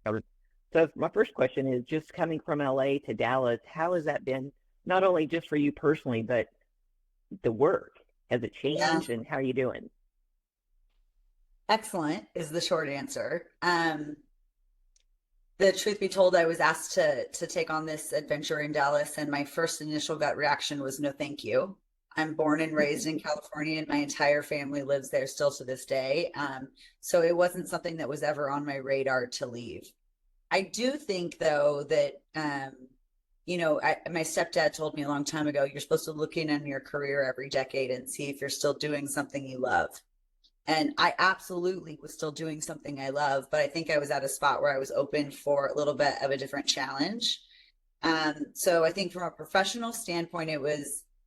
So my first question is just coming from LA to Dallas, how has that been, not only just for you personally, but the work? Has it Yeah, changed and how are you doing? excellent is the short answer. The truth be told, I was asked to take on this adventure in Dallas, and my first initial gut reaction was no, thank you. I'm born and raised in California, and my entire family lives there still to this day. So it wasn't something that was ever on my radar to leave. I do think, though, that my stepdad told me a long time ago, you're supposed to look in on your career every decade and see if you're still doing something you love. And I absolutely was still doing something I love, but I think I was at a spot where I was open for a little bit of a different challenge. So I think from a professional standpoint,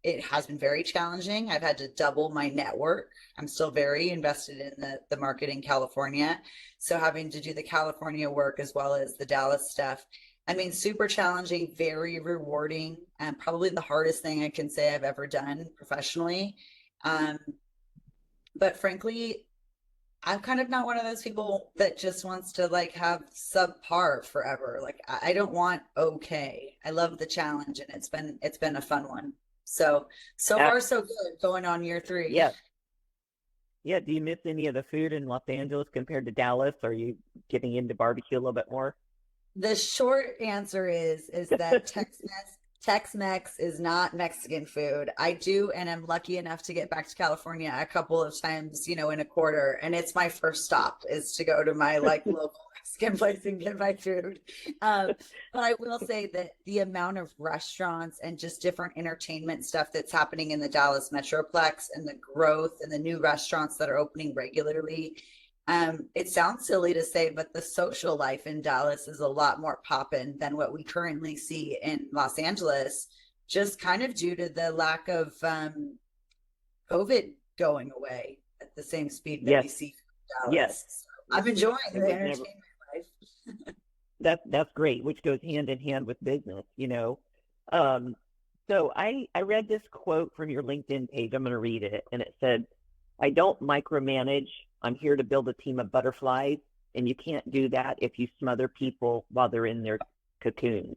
it has been very challenging. I've had to double my network. I'm still very invested in the market in California. So having to do the California work as well as the Dallas stuff. I mean, super challenging, very rewarding, and probably the hardest thing I can say I've ever done professionally. Um, but frankly, I'm kind of not one of those people that just wants to like have subpar forever. Like I don't want okay. I love the challenge and it's been a fun one. So Uh, far so good going on year three. yeah, yeah. Do you miss any of the food in Los Angeles compared to Dallas? Are you getting into barbecue a little bit more? The short answer is that Tex-Mex is not Mexican food. I do, and I'm lucky enough to get back to California a couple of times, in a quarter, and it's my first stop is to go to my like local Mexican place and get my food. But I will say that the amount of restaurants and just different entertainment stuff that's happening in the Dallas Metroplex and the growth and the new restaurants that are opening regularly, it sounds silly to say, but the social life in Dallas is a lot more poppin' than what we currently see in Los Angeles, just kind of due to the lack of COVID going away at the same speed that Yes, we see in yes. Dallas. So I'm enjoying It the was never entertainment life. that's great, which goes hand in hand with business. Um, so I read this quote from your LinkedIn page. I'm going to read it, and it said, "I don't micromanage. I'm here to build a team of butterflies, and you can't do that if you smother people while they're in their cocoons."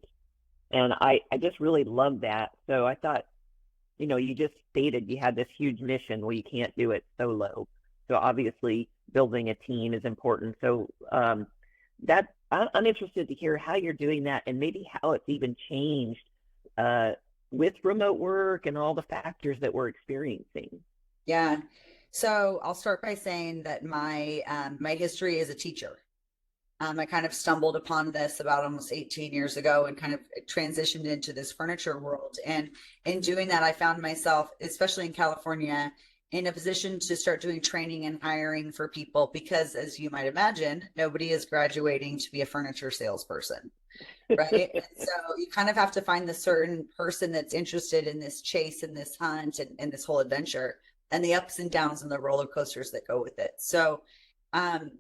And I just really love that. So I thought, you just stated you had this huge mission. Well, you can't do it solo. So obviously, building a team is important. So that I'm interested to hear how you're doing that, and maybe how it's even changed uh, with remote work and all the factors that we're experiencing. Yeah. So I'll start by saying that my history as a teacher. I kind of stumbled upon this about almost 18 years ago and kind of transitioned into this furniture world. And in doing that, I found myself, especially in California, in a position to start doing training and hiring for people because, as you might imagine, nobody is graduating to be a furniture salesperson, right? And so you kind of have to find the certain person that's interested in this chase and this hunt and this whole adventure and the ups and downs and the roller coasters that go with it. So, um,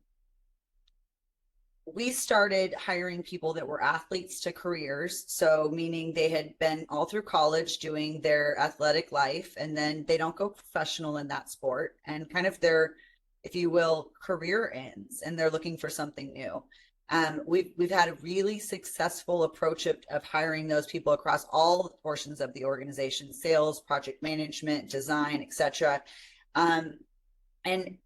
we started hiring people that were athletes to careers. So, meaning they had been all through college doing their athletic life, and then they don't go professional in that sport, and kind of their, if you will, career ends, and they're looking for something new. We've had a really successful approach of hiring those people across all portions of the organization: sales, project management, design, etc. Um, and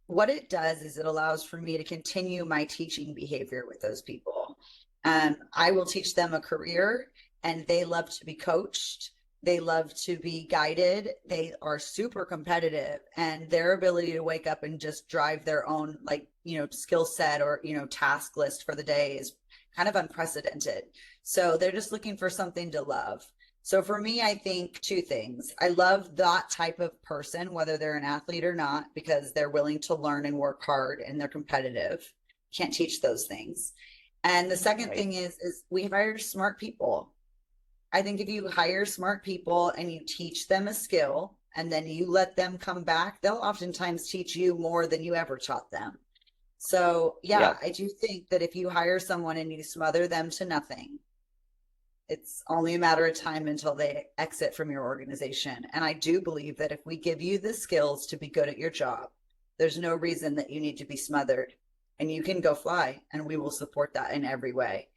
what it does is it allows for me to continue my teaching behavior with those people. I will teach them a career, and they love to be coached. They love to be guided. They are super competitive, and their ability to wake up and just drive their own, like, skill set or, task list for the day is kind of unprecedented. So they're just looking for something to love. So for me, I think two things. I love that type of person, whether they're an athlete or not, because they're willing to learn and work hard and they're competitive. Can't teach those things. And the second Right. thing is we hire smart people. I think if you hire smart people and you teach them a skill and then you let them come back, they'll oftentimes teach you more than you ever taught them. So Yeah. yeah, I do think that if you hire someone and you smother them to nothing, it's only a matter of time until they exit from your organization. And I do believe that if we give you the skills to be good at your job, there's no reason that you need to be smothered. and you can go fly, and we will support that in every way.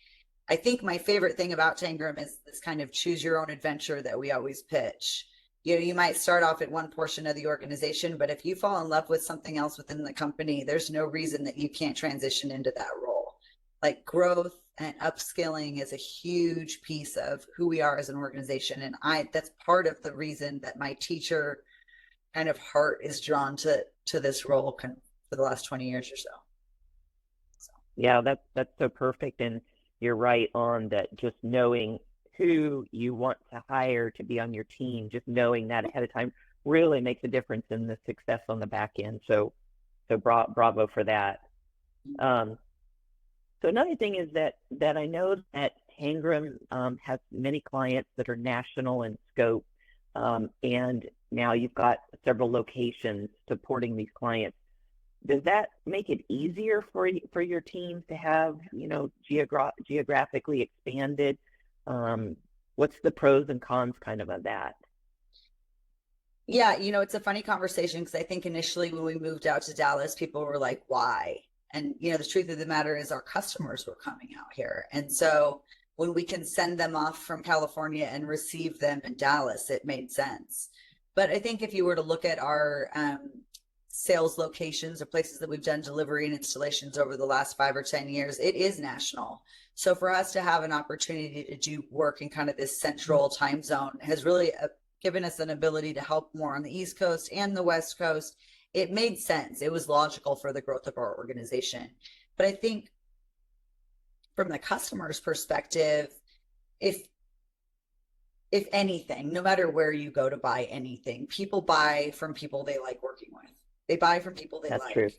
I think my favorite thing about Tangram is this kind of choose your own adventure that we always pitch. You know, you might start off at one portion of the organization, but if you fall in love with something else within the company, there's no reason that you can't transition into that role. Like growth and upskilling is a huge piece of who we are as an organization. And that's part of the reason that my teacher kind of heart is drawn to this role for the last 20 years or so. Yeah, that's so perfect. And you're right on that, just knowing who you want to hire to be on your team, just knowing that ahead of time really makes a difference in the success on the back end. So bravo for that. So another thing is that I know that Tangram has many clients that are national in scope, and now you've got several locations supporting these clients. Does that make it easier for your teams to have, geographically expanded? What's the pros and cons kind of that? Yeah, it's a funny conversation because I think initially when we moved out to Dallas, people were like, why? And, the truth of the matter is our customers were coming out here. And so when we can send them off from California and receive them in Dallas, it made sense. But I think if you were to look at our sales locations or places that we've done delivery and installations over the last 5 or 10 years, it is national. So for us to have an opportunity to do work in kind of this central time zone has really given us an ability to help more on the East Coast and the West Coast. It made sense. It was logical for the growth of our organization. But I think from the customer's perspective, if anything, no matter where you go to buy anything, people buy from people they like working with. They buy from people they That's like. true.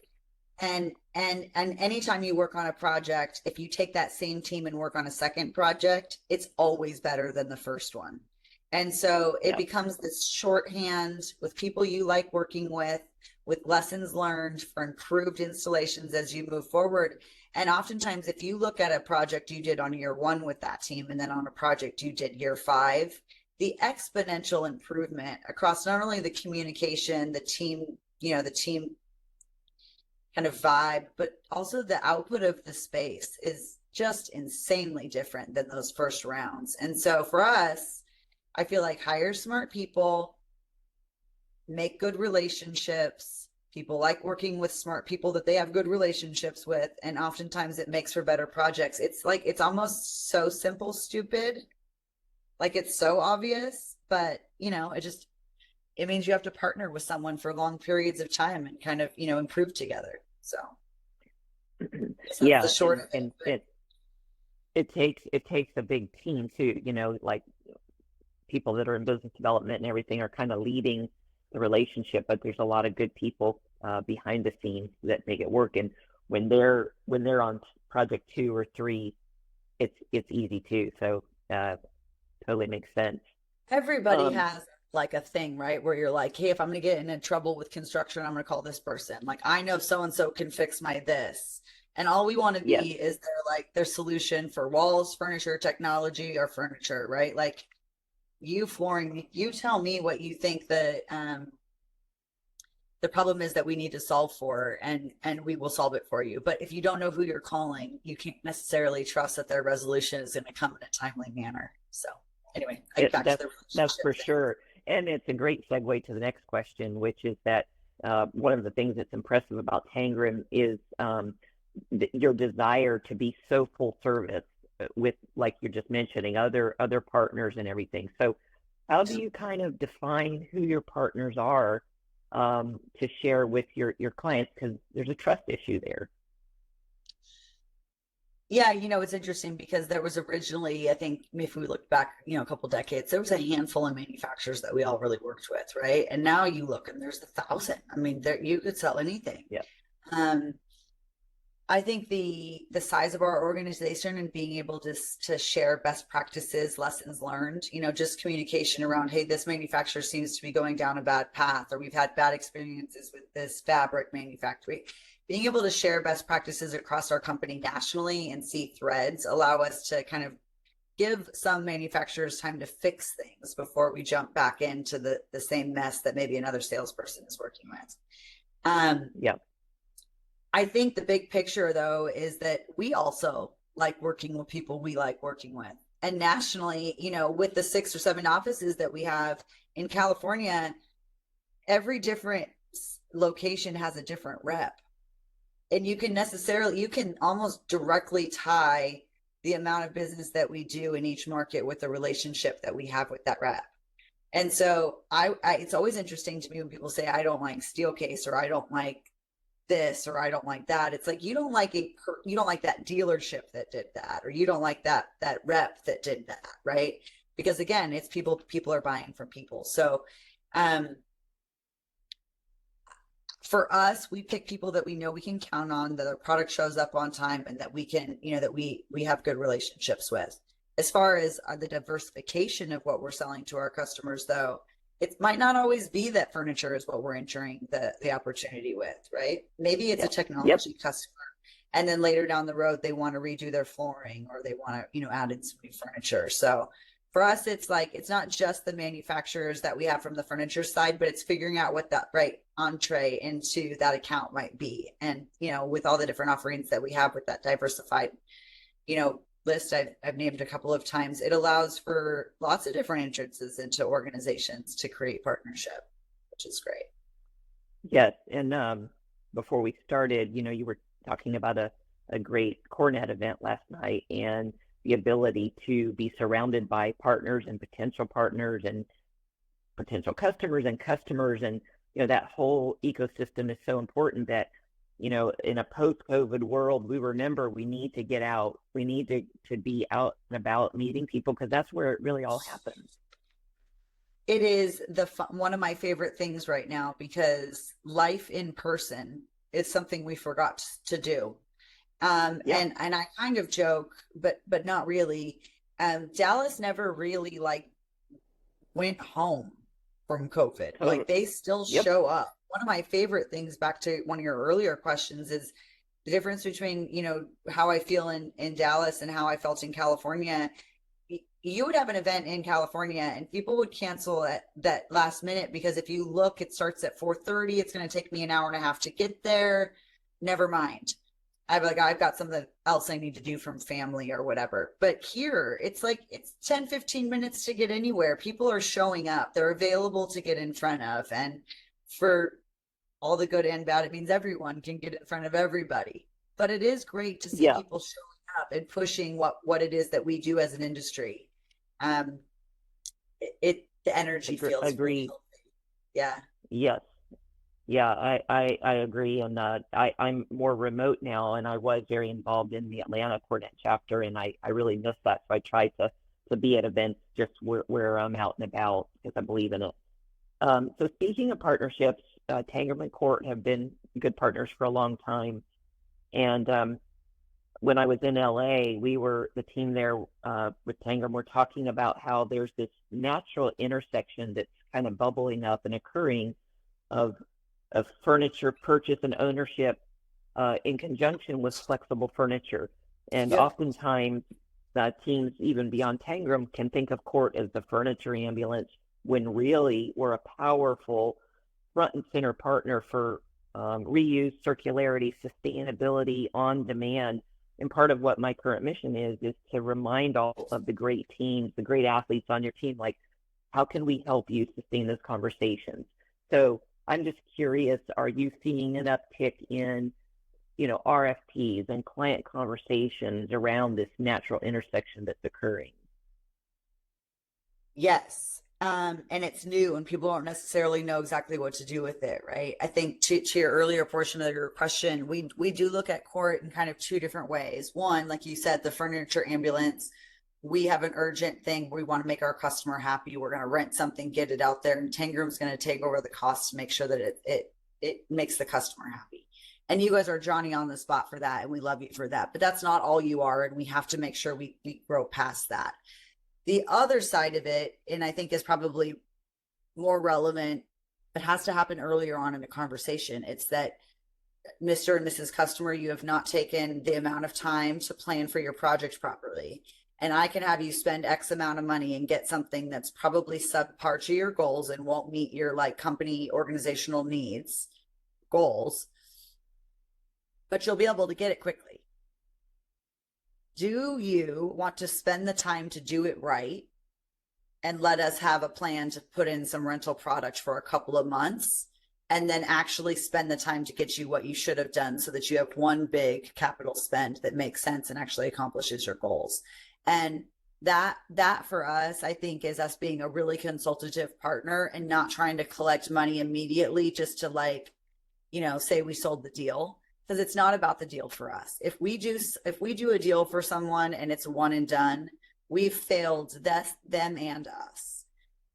And anytime you work on a project, if you take that same team and work on a second project, it's always better than the first one. And so it becomes this shorthand with people you like working with lessons learned for improved installations as you move forward. And oftentimes, if you look at a project you did on year 1 with that team, and then on a project you did year 5, the exponential improvement across not only the communication, the team kind of vibe, but also the output of the space is just insanely different than those first rounds. And so for us, I feel like hire smart people, make good relationships. People like working with smart people that they have good relationships with. And oftentimes it makes for better projects. It's almost so simple, stupid. Like it's so obvious, but it means you have to partner with someone for long periods of time and kind of, improve together. So Yeah, the short of and it. it takes a big team too, like people that are in business development and everything are kind of leading the relationship, but there's a lot of good people behind the scenes that make it work. And when they're on project 2 or 3, it's easy too. So totally makes sense. Everybody has like a thing, right? Where you're like, hey, if I'm going to get in trouble with construction, I'm going to call this person. Like, I know so-and-so can fix my this. And all we want to be Yes. is their solution for walls, furniture, technology, or furniture, right? Like you flooring, you tell me what you think the problem is that we need to solve for, and we will solve it for you. But if you don't know who you're calling, you can't necessarily trust that their resolution is going to come in a timely manner. So anyway, back to the That's for thing. sure. And it's a great segue to the next question, which is that one of the things that's impressive about Tangram is your desire to be so full service with, like you're just mentioning, other partners and everything. So how do you kind of define who your partners are to share with your clients? Because there's a trust issue there. Yeah, it's interesting because there was originally, I think, if we look back, a couple decades, there was a handful of manufacturers that we all really worked with, right? And now you look and there's 1,000. I mean, you could sell anything. Yeah. I think the size of our organization and being able to share best practices, lessons learned, just communication around, hey, this manufacturer seems to be going down a bad path, or we've had bad experiences with this fabric manufacturer. Being able to share best practices across our company nationally and see threads allow us to kind of give some manufacturers time to fix things before we jump back into the same mess that maybe another salesperson is working with. Yeah. I think the big picture though is that we also like working with people we like working with. And nationally, you know, with the 6 or 7 offices that we have in California, every different location has a different rep. And you can almost directly tie the amount of business that we do in each market with the relationship that we have with that rep. And so it's always interesting to me when people say, I don't like Steelcase, or I don't like this, or I don't like that. It's like, you don't like that dealership that did that, or you don't like that rep that did that, right? Because again, it's people are buying from people. So um for us, we pick people that we know we can count on, that our product shows up on time, and that we can, you know, that we have good relationships with. As far as the diversification of what we're selling to our customers, though, it might not always be that furniture is what we're entering the opportunity with, right? Maybe it's a Yep. Yep. technology customer, and then later down the road they want to redo their flooring, or they want to, you know, add in some new furniture. So for us, it's like, it's not just the manufacturers that we have from the furniture side, but it's figuring out what that right entree into that account might be. And, you know, with all the different offerings that we have with that diversified, you know, list I've named a couple of times, it allows for lots of different entrances into organizations to create partnership, which is great. Yes. And before we started, you know, you were talking about a great Cornet event last night, and the ability to be surrounded by partners and potential partners and potential customers and customers. And, you know, that whole ecosystem is so important that, you know, in a post-COVID world, we remember we need to get out. We need to be out and about meeting people, because that's where it really all happens. It is one of my favorite things right now, because life in person is something we forgot to do. Yeah. And I kind of joke, but not really. Dallas never really like went home from COVID. Like, Totally. they still Yep. show up. One of my favorite things, back to one of your earlier questions, is the difference between, you know, how I feel in Dallas and how I felt in California. You would have an event in California and people would cancel at that last minute, because if you look, it starts at 4:30. It's going to take me an hour and a half to get there. Never mind. I've got something else I need to do from family or whatever. But here, it's like, it's 10, 15 minutes to get anywhere. People are showing up. They're available to get in front of. And for all the good and bad, it means everyone can get in front of everybody. But it is great to see Yeah. people showing up and pushing what it is that we do as an industry. Um, the energy feels really Agree. healthy. Yeah. Yes. Yeah, I agree. And I'm more remote now, and I was very involved in the Atlanta Cornet chapter, and I really miss that. So I try to be at events just where I'm out and about, because I believe in it. So speaking of partnerships, Tangram and Court have been good partners for a long time. And when I was in LA, the team there with Tangram, we're talking about how there's this natural intersection that's kind of bubbling up and occurring of furniture purchase and ownership in conjunction with flexible furniture. And Yep. oftentimes, teams even beyond Tangram can think of Court as the furniture ambulance, when really we're a powerful front and center partner for reuse, circularity, sustainability, on demand. And part of what my current mission is to remind all of the great teams, the great athletes on your team, like, how can we help you sustain those conversations? So I'm just curious, are you seeing an uptick in, you know, RFPs and client conversations around this natural intersection that's occurring? Yes. And it's new and people don't necessarily know exactly what to do with it, right? I think to your earlier portion of your question, we do look at court in kind of two different ways. One, like you said, the furniture ambulance, we have an urgent thing. We want to make our customer happy. We're going to rent something, get it out there, and Tangram's going to take over the cost to make sure that it makes the customer happy. And you guys are Johnny on the spot for that, and we love you for that. But that's not all you are, and we have to make sure we grow past that. The other side of it, and I think is probably more relevant, but has to happen earlier on in the conversation. It's that, Mr. and Mrs. Customer, you have not taken the amount of time to plan for your project properly. And I can have you spend X amount of money and get something that's probably subpar to your goals and won't meet your like company organizational needs goals. but you'll be able to get it quickly. Do you want to spend the time to do it right and let us have a plan to put in some rental product for a couple of months and then actually spend the time to get you what you should have done so that you have one big capital spend that makes sense and actually accomplishes your goals? And that for us, I think, is us being a really consultative partner and not trying to collect money immediately just to, like, say we sold the deal, because it's not about the deal for us. If we do a deal for someone and it's one and done, we've failed them and us.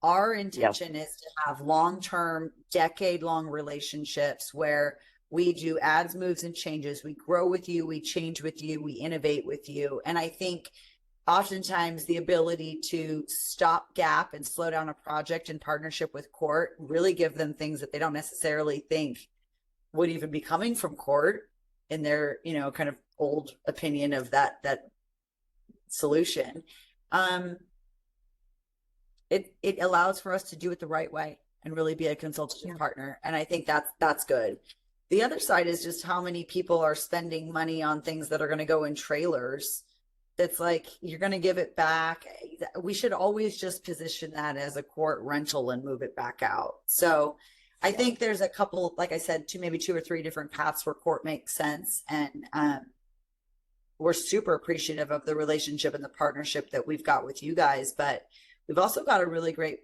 Our intention is to have long-term, decade-long relationships where we do ads, moves, and changes. We grow with you, we change with you, we innovate with you. And I think oftentimes the ability to stop gap and slow down a project in partnership with CORT really give them things that they don't necessarily think would even be coming from CORT in their, kind of old opinion of that solution. It allows for us to do it the right way and really be a consultative partner. And I think that's good. The other side is just how many people are spending money on things that are going to go in trailers. That's like, you're going to give it back. We should always just position that as a CORT rental and move it back out. So I think there's a couple, like I said, maybe two or three different paths where CORT makes sense. And we're super appreciative of the relationship and the partnership that we've got with you guys. But we've also got a really great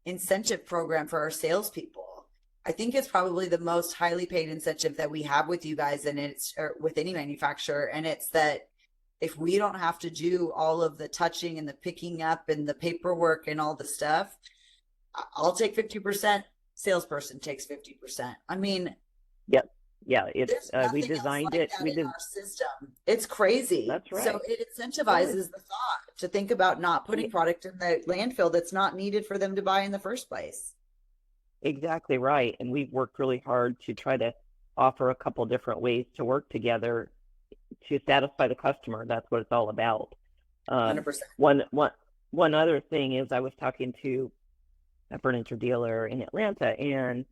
incentive program for our salespeople. I think it's probably the most highly paid incentive that we have with you guys, and it's with any manufacturer. And it's that if we don't have to do all of the touching and the picking up and the paperwork and all the stuff, I'll take 50%. Salesperson takes 50%. I mean, yeah, it's we designed it. We did in our system. It's crazy. That's right. So it incentivizes the thought to think about not putting product in the landfill that's not needed for them to buy in the first place. Exactly right. And we've worked really hard to try to offer a couple different ways to work together to satisfy the customer. That's what it's all about. 100%. One other thing is, I was talking to a furniture dealer in Atlanta, and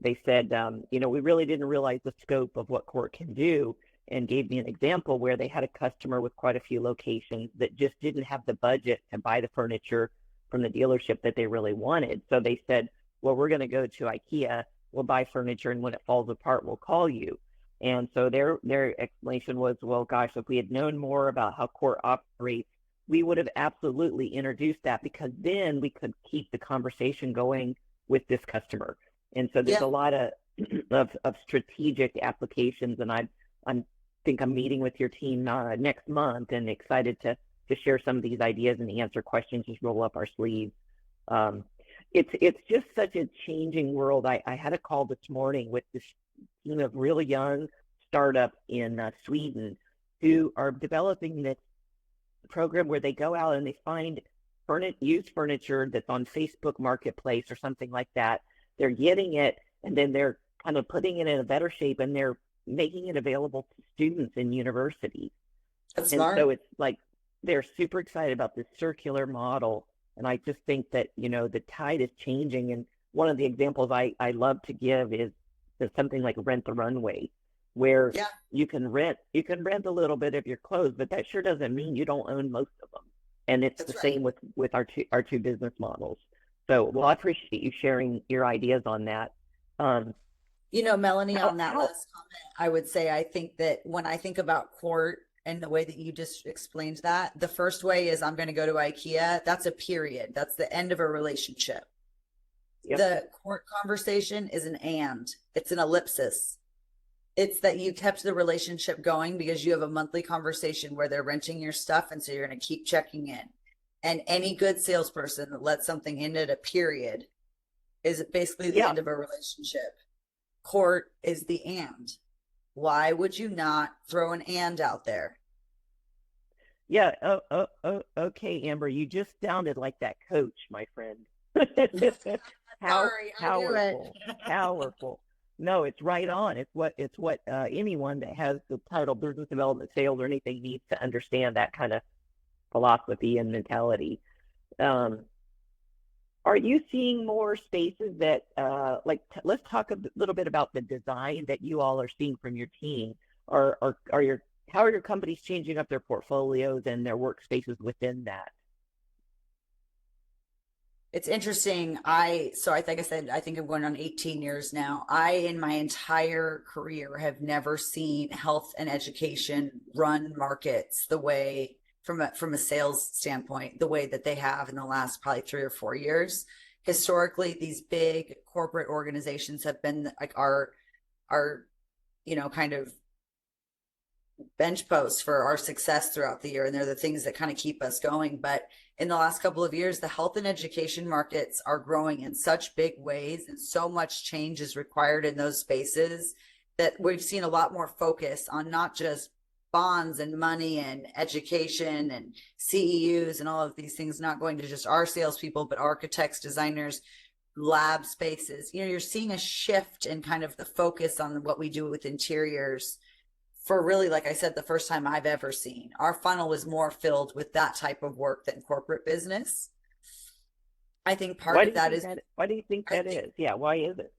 they said, we really didn't realize the scope of what CORT can do, and gave me an example where they had a customer with quite a few locations that just didn't have the budget to buy the furniture from the dealership that they really wanted. So they said, well, we're going to go to IKEA, we'll buy furniture, and when it falls apart, we'll call you. And so their explanation was, well, gosh, if we had known more about how CORT operates, we would have absolutely introduced that, because then we could keep the conversation going with this customer. And so there's a lot of strategic applications, and I think I'm meeting with your team next month, and excited to share some of these ideas and answer questions, just roll up our sleeves. It's just such a changing world. I had a call this morning with this team of really young startup in Sweden who are developing this program where they go out and they find used furniture that's on Facebook Marketplace or something like that. They're getting it, and then they're kind of putting it in a better shape, and they're making it available to students in universities. That's and smart. So it's like they're super excited about this circular model. And I just think that, the tide is changing. And one of the examples I love to give is something like Rent the Runway, where you can rent a little bit of your clothes, but that sure doesn't mean you don't own most of them. And it's the same with our two business models. So, well, I appreciate you sharing your ideas on that. Melanie, on that last comment, I would say, I think that when I think about CORT and the way that you just explained that, the first way is, I'm going to go to IKEA. That's a period. That's the end of a relationship. Yep. The CORT conversation is it's an ellipsis. It's that you kept the relationship going because you have a monthly conversation where they're renting your stuff. And so you're going to keep checking in. And any good salesperson that lets something in at a period is basically the end of a relationship. CORT is the and. Why would you not throw an and out there? Yeah. Okay, Amber, you just sounded like that coach, my friend. Powerful. No, it's right on. It's what anyone that has the title business development, sales, or anything needs to understand, that kind of philosophy and mentality. All Are you seeing more spaces that, let's talk a little bit about the design that you all are seeing from your team. Are your How are your companies changing up their portfolios and their workspaces within that? It's interesting. Like I said, I think I'm going on 18 years now. In my entire career, have never seen health and education run markets the way, from a sales standpoint, the way that they have in the last probably 3 or 4 years. Historically, these big corporate organizations have been like our kind of bench posts for our success throughout the year, and they're the things that kind of keep us going. But in the last couple of years, the health and education markets are growing in such big ways, and so much change is required in those spaces that we've seen a lot more focus on not just bonds and money and education and CEUs and all of these things, not going to just our salespeople, but architects, designers, lab spaces. You're seeing a shift in kind of the focus on what we do with interiors for, really, like I said, the first time I've ever seen. Our funnel was more filled with that type of work than corporate business. I think part of that is, Why do you think that is? Yeah, why is it?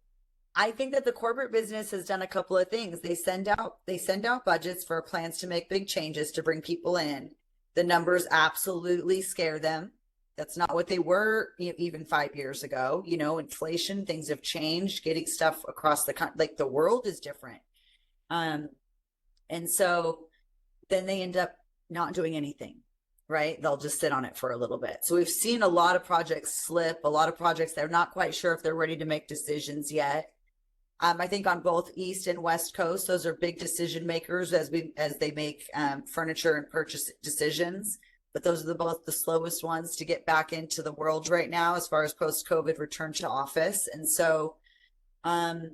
I think that the corporate business has done a couple of things. They send out budgets for plans to make big changes to bring people in. The numbers absolutely scare them. That's not what they were even 5 years ago. Inflation, things have changed. Getting stuff across the country, like, the world is different. And so then they end up not doing anything, right? They'll just sit on it for a little bit. So we've seen a lot of projects slip, a lot of projects they're not quite sure if they're ready to make decisions yet. I think on both East and West Coast, those are big decision makers as they make furniture and purchase decisions. But those are both the slowest ones to get back into the world right now, as far as post-COVID return to office. And so, I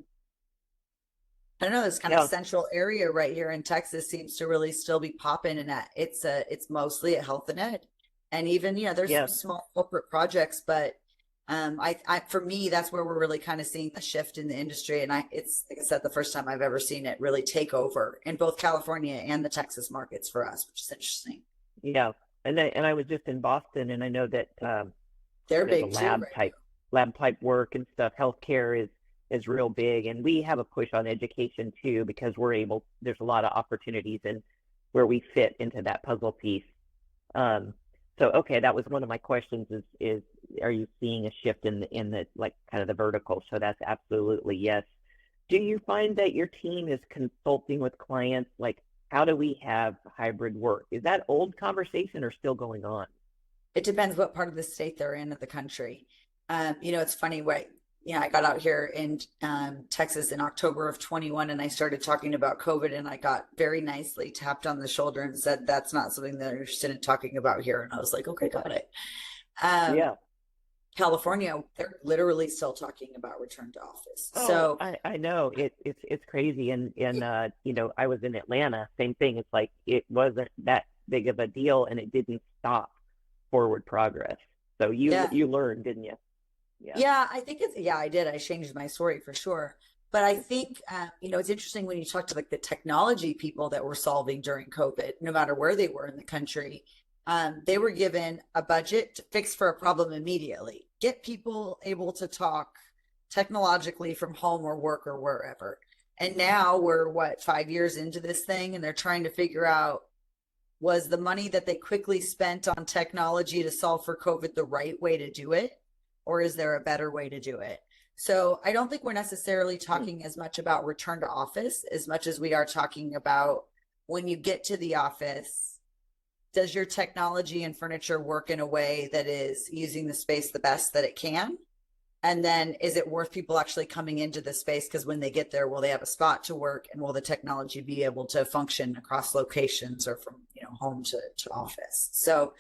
don't know, this kind of central area right here in Texas seems to really still be popping, and it's mostly at health and ed, and even there's some small corporate projects, but for me, that's where we're really kind of seeing the shift in the industry, and it's, like I said, the first time I've ever seen it really take over in both California and the Texas markets for us, which is interesting. Yeah, and I was just in Boston, and I know that they're there's a big too, right? lab type work and stuff. Healthcare is real big, and we have a push on education too, because there's a lot of opportunities in where we fit into that puzzle piece. So okay, that was one of my questions, is are you seeing a shift in the like kind of the vertical? So that's absolutely yes. Do you find that your team is consulting with clients, like, how do we have hybrid work? Is that old conversation or still going on? It depends what part of the state they're in of the country. It's funny, I got out here in Texas in October of 21, and I started talking about COVID, and I got very nicely tapped on the shoulder and said, that's not something that I'm interested in talking about here. And I was like, okay, got it. Yeah. California, they're literally still talking about return to office. Oh, So I know it's crazy, and I was in Atlanta, same thing. It's like it wasn't that big of a deal, and it didn't stop forward progress. So yeah, you learned, didn't you? Yeah. yeah, I think I did. I changed my story for sure. But I think, it's interesting when you talk to, like, the technology people that were solving during COVID, no matter where they were in the country, they were given a budget to fix for a problem immediately, get people able to talk technologically from home or work or wherever. And now we're 5 years into this thing, and they're trying to figure out, was the money that they quickly spent on technology to solve for COVID the right way to do it? Or is there a better way to do it? So I don't think we're necessarily talking as much about return to office as much as we are talking about, when you get to the office, does your technology and furniture work in a way that is using the space the best that it can? And then, is it worth people actually coming into the space? Because when they get there, will they have a spot to work, and will the technology be able to function across locations, or from home to office? So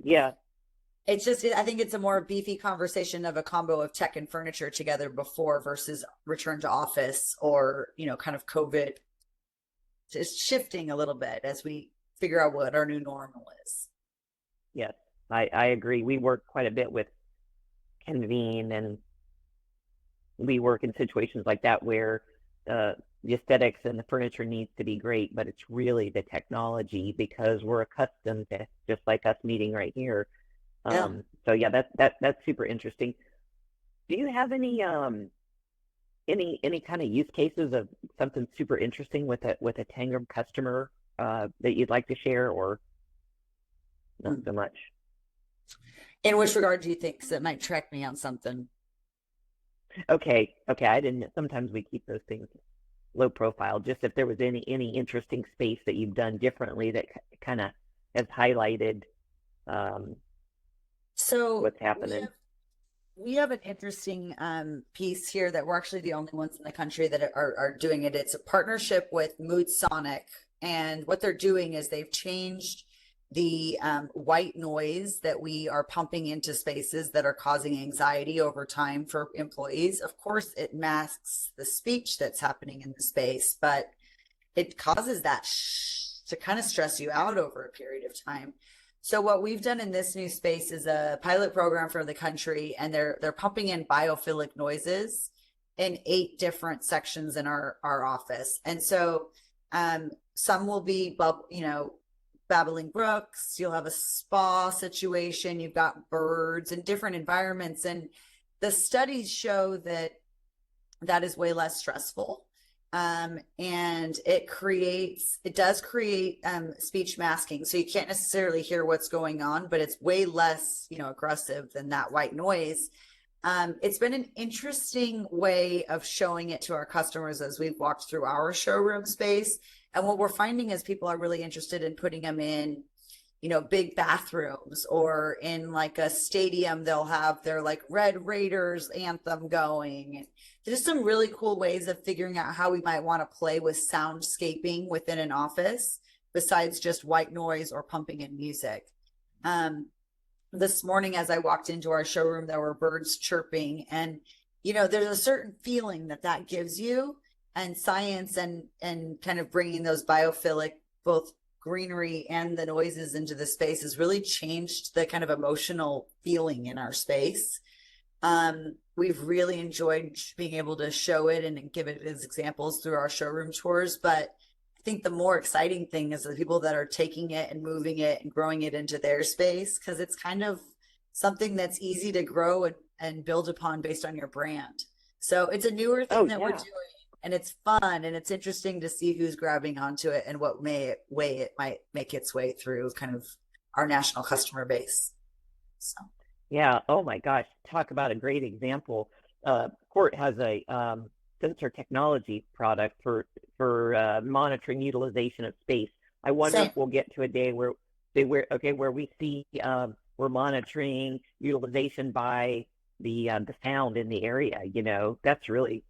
Yeah. it's just, I think it's a more beefy conversation of a combo of tech and furniture together before versus return to office, or, kind of COVID is shifting a little bit as we figure out what our new normal is. Yes. I agree. We work quite a bit with Convene, and we work in situations like that where the aesthetics and the furniture needs to be great, but it's really the technology, because we're accustomed to, just like us meeting right here. Yeah. So yeah, that's super interesting. Do you have any kind of use cases of something super interesting with a Tangram customer that you'd like to share, or not so much? In which regard do you think? Because it might track me on something. Okay, okay. I didn't. Sometimes we keep those things low profile. Just if there was any interesting space that you've done differently that kind of has highlighted um, So what's happening. we have an interesting piece here that we're actually the only ones in the country that are doing it. It's a partnership with Mood Sonic, and what they're doing is they've changed the white noise that we are pumping into spaces that are causing anxiety over time for employees. Of course, it masks the speech that's happening in the space, but it causes that to kind of stress you out over a period of time. So what we've done in this new space is a pilot program for the country, and they're pumping in biophilic noises in 8 different sections in our office. And so some will be babbling brooks, you'll have a spa situation, you've got birds and different environments, and the studies show that that is way less stressful. And it does create speech masking. So you can't necessarily hear what's going on, but it's way less, aggressive than that white noise. It's been an interesting way of showing it to our customers as we've walked through our showroom space. And what we're finding is people are really interested in putting them in, big bathrooms, or in like a stadium, they'll have their like Red Raiders anthem going. There's some really cool ways of figuring out how we might want to play with soundscaping within an office besides just white noise or pumping in music. This morning, as I walked into our showroom, there were birds chirping, and there's a certain feeling that gives you, and science and kind of bringing those biophilic, both greenery and the noises into the space, has really changed the kind of emotional feeling in our space. We've really enjoyed being able to show it and give it as examples through our showroom tours. But I think the more exciting thing is the people that are taking it and moving it and growing it into their space, because it's kind of something that's easy to grow and build upon based on your brand. So it's a newer thing that we're doing, and it's fun, and it's interesting to see who's grabbing onto it and what way it might make its way through kind of our national customer base. So. Yeah. Oh my gosh. Talk about a great example. CORT has a sensor technology product for monitoring utilization of space. I wonder Same. if we'll get to a day where where we see we're monitoring utilization by the sound in the area. That's really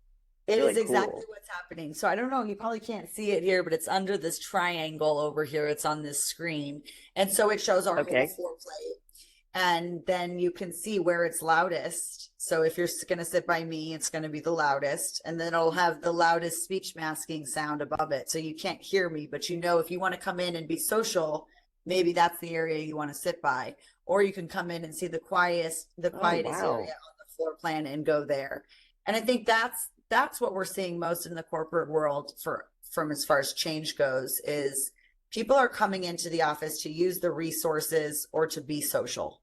It really is exactly cool. what's happening. So I don't know, you probably can't see it here, but it's under this triangle over here. It's on this screen. And so it shows our whole Okay. floor plate. And then you can see where it's loudest. So if you're going to sit by me, it's going to be the loudest. And then it'll have the loudest speech masking sound above it. So you can't hear me, but if you want to come in and be social, maybe that's the area you want to sit by. Or you can come in and see the quietest Oh area wow. on the floor plan and go there. And I think that's what we're seeing most in the corporate world from as far as change goes, is people are coming into the office to use the resources or to be social.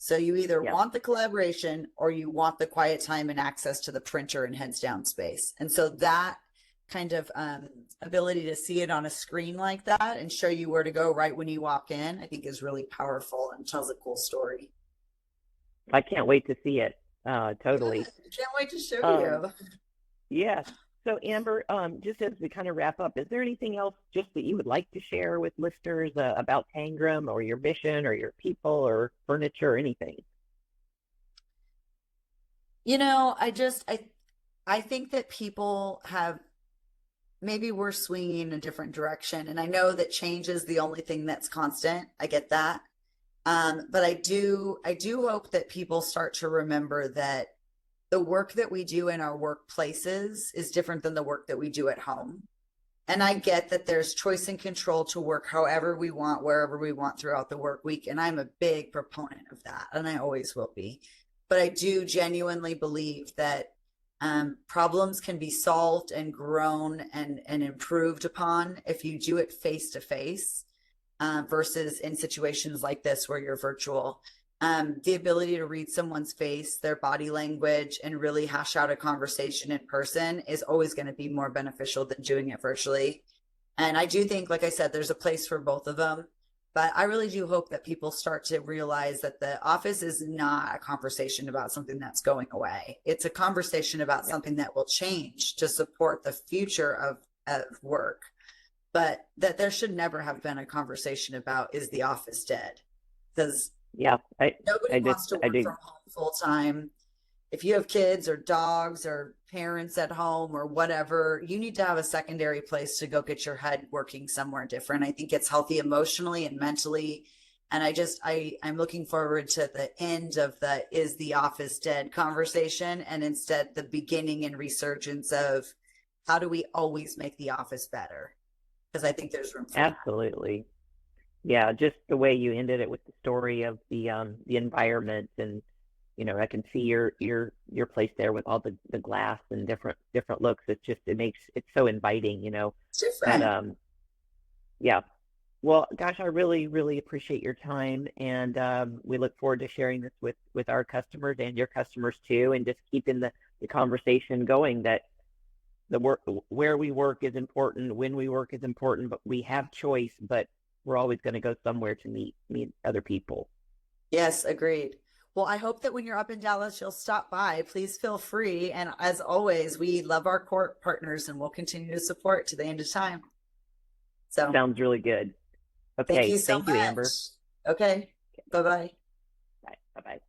So you either Yep. want the collaboration or you want the quiet time and access to the printer and heads down space. And so that kind of ability to see it on a screen like that and show you where to go right when you walk in, I think is really powerful and tells a cool story. I can't wait to see it. Totally. Good. Can't wait to show Um, you. yeah. So Amber, just as we kind of wrap up, is there anything else just that you would like to share with listeners about Tangram or your mission or your people or furniture or anything? I think that people have, maybe we're swinging in a different direction. And I know that change is the only thing that's constant. I get that. But I do hope that people start to remember that the work that we do in our workplaces is different than the work that we do at home. And I get that there's choice and control to work however we want, wherever we want throughout the work week. And I'm a big proponent of that, and I always will be. But I do genuinely believe that problems can be solved and grown and improved upon if you do it face to face versus in situations like this where you're virtual. The ability to read someone's face, their body language, and really hash out a conversation in person is always going to be more beneficial than doing it virtually. And I do think, like I said, there's a place for both of them. But I really do hope that people start to realize that the office is not a conversation about something that's going away. It's a conversation about something that will change to support the future of work. But that there should never have been a conversation about, is the office dead? Because Yeah, nobody wants to I work do. from home full time. If you have kids or dogs or parents at home or whatever, you need to have a secondary place to go get your head working somewhere different. I think it's healthy emotionally and mentally. And I'm looking forward to the end of the is the office dead conversation, and instead the beginning and resurgence of how do we always make the office better? Because I think there's room for that. Absolutely. Yeah, just the way you ended it with the story of the environment, and I can see your place there with all the glass and different looks. It makes it so inviting, It's But different. yeah. Well, gosh, I really, really appreciate your time, and we look forward to sharing this with our customers and your customers too, and just keeping the conversation going that the work where we work is important, when we work is important, but we have choice, but we're always going to go somewhere to meet other people. Yes, agreed. Well, I hope that when you're up in Dallas, you'll stop by. Please feel free. And as always, we love our court partners and we'll continue to support to the end of time. So Sounds really good. thank Okay, you so thank you, Amber. much. Okay. Bye bye. Bye bye.